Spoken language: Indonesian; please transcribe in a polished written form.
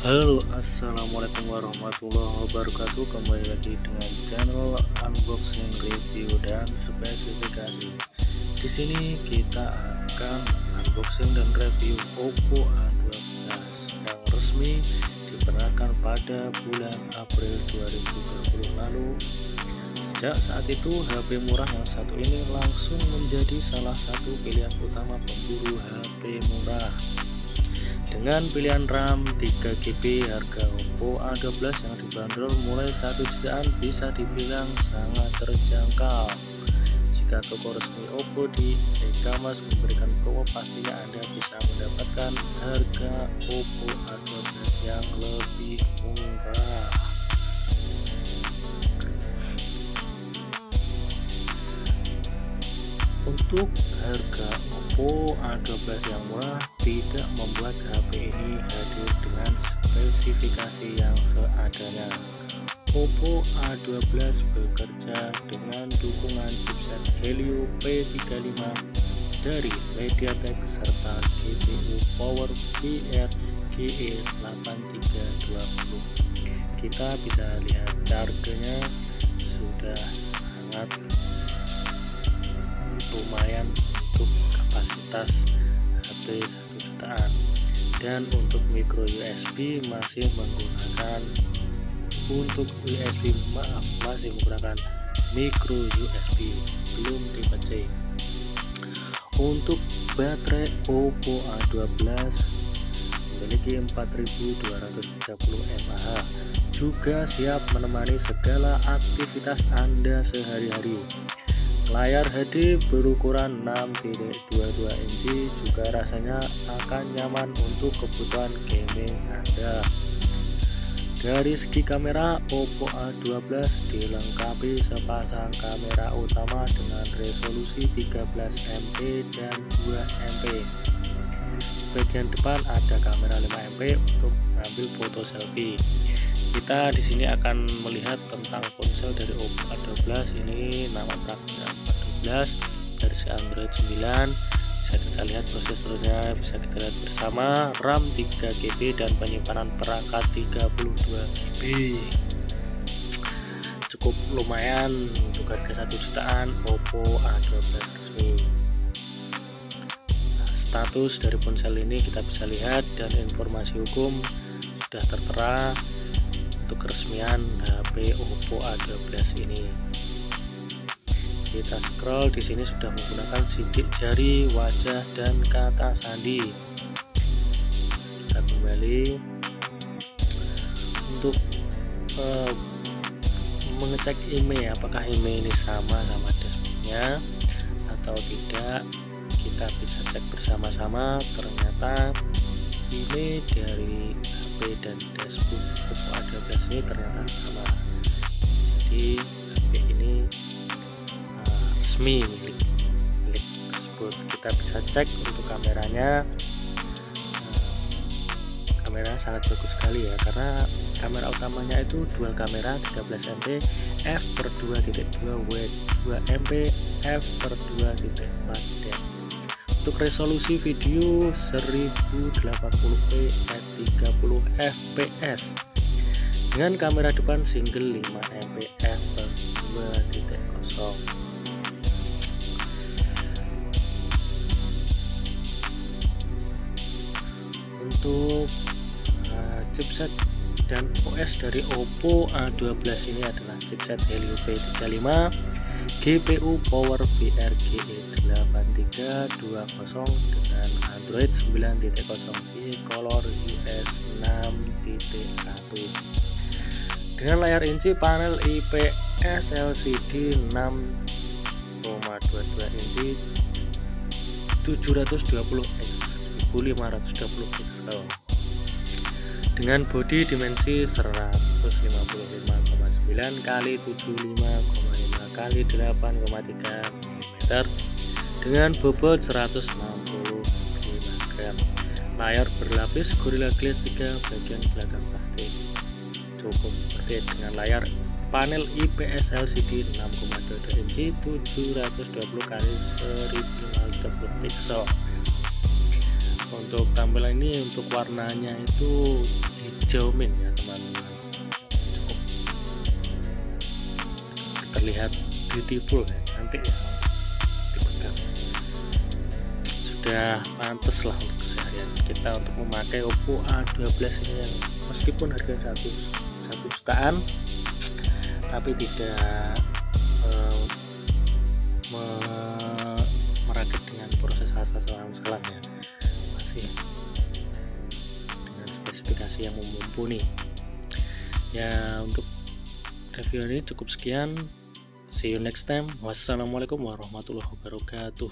Halo, assalamualaikum warahmatullahi wabarakatuh. Kembali lagi dengan channel unboxing, review, dan spesifikasi. Di sini kita akan unboxing dan review Oppo A12 yang resmi diperkenalkan pada bulan April 2020 lalu. Sejak saat itu, HP murah yang satu ini langsung menjadi salah satu pilihan utama pemburu HP murah. Dengan pilihan RAM 3GB, harga Oppo A12 yang dibanderol mulai 1 jutaan bisa dibilang sangat terjangkau. Jika toko resmi Oppo di e-commerce memberikan promo, pastinya Anda bisa mendapatkan harga Oppo A12 yang lebih murah. Untuk harga Oppo A12 yang murah tidak membuat HP ini hadir dengan spesifikasi yang seadanya. Oppo A12 bekerja dengan dukungan chipset Helio P35 dari MediaTek serta GPU Power VR GE8320. Kita bisa lihat harganya sudah sangat lumayan untuk kapasitas HP 1 jutaan, dan untuk micro USB masih menggunakan micro USB, belum tipe C. Untuk baterai Oppo A12 memiliki 4230 mAh, juga siap menemani segala aktivitas Anda sehari-hari. Layar HD berukuran 6.22 inci juga rasanya akan nyaman untuk kebutuhan gaming Anda. Dari segi kamera, Oppo A12 dilengkapi sepasang kamera utama dengan resolusi 13MP dan 2MP. Bagian depan ada kamera 5MP untuk mengambil foto selfie. Kita di sini akan melihat tentang ponsel dari Oppo A12 ini. Nama praktiknya A12, versi Android 9. Bisa kita lihat prosesornya, bisa kita lihat bersama. RAM 3GB dan penyimpanan perangkat 32GB. Cukup lumayan untuk harga 1 jutaan Oppo A12 resmi. Status dari ponsel ini kita bisa lihat, dan informasi hukum sudah tertera untuk keresmian HP Oppo A12 ini. Kita scroll, di sini sudah menggunakan sidik jari, wajah, dan kata sandi. Kita kembali untuk mengecek IMEI, apakah IMEI ini sama dashboardnya atau tidak. Kita bisa cek bersama-sama, ternyata IMEI dari HP dan dashboard Oppo A12 ini ternyata sama. Jadi HP ini resmi milik dashboard. Kita bisa cek untuk kameranya. Kameranya sangat bagus sekali ya, karena kamera utamanya itu dual kamera 13MP f/2.2 w2MP f/2.4 depth. Untuk resolusi video 1080p at 30 fps dengan kamera depan single 5MP f/2.0. Untuk chipset dan OS dari Oppo A12 ini adalah chipset Helio P35, GPU Power VR GE8320 dengan Android 9.0 Color US 6.1 dengan layar inci panel IPS LCD 6,22 inci 720x1520 pixel dengan bodi dimensi 155,9 x 75,5 x 8,3 mm dengan bobot 165 gram. Layar berlapis Gorilla Glass 3 bagian belakang plastik. Cukup seperti dengan layar panel IPS LCD 6,22 inci 720 x 1520 pixel. Untuk tampilan ini, untuk warnanya itu hijau mint ya teman-teman, cukup terlihat beautiful ya, cantik ya dipegang. Sudah pantas lah untuk keseharian kita untuk memakai Oppo A12 ini, yang meskipun harga 1 jutaan tapi tidak merakit dengan prosesor selang-selang ya, masih dengan spesifikasi yang mumpuni ya. Untuk review ini cukup sekian, see you next time. Wassalamualaikum warahmatullahi wabarakatuh.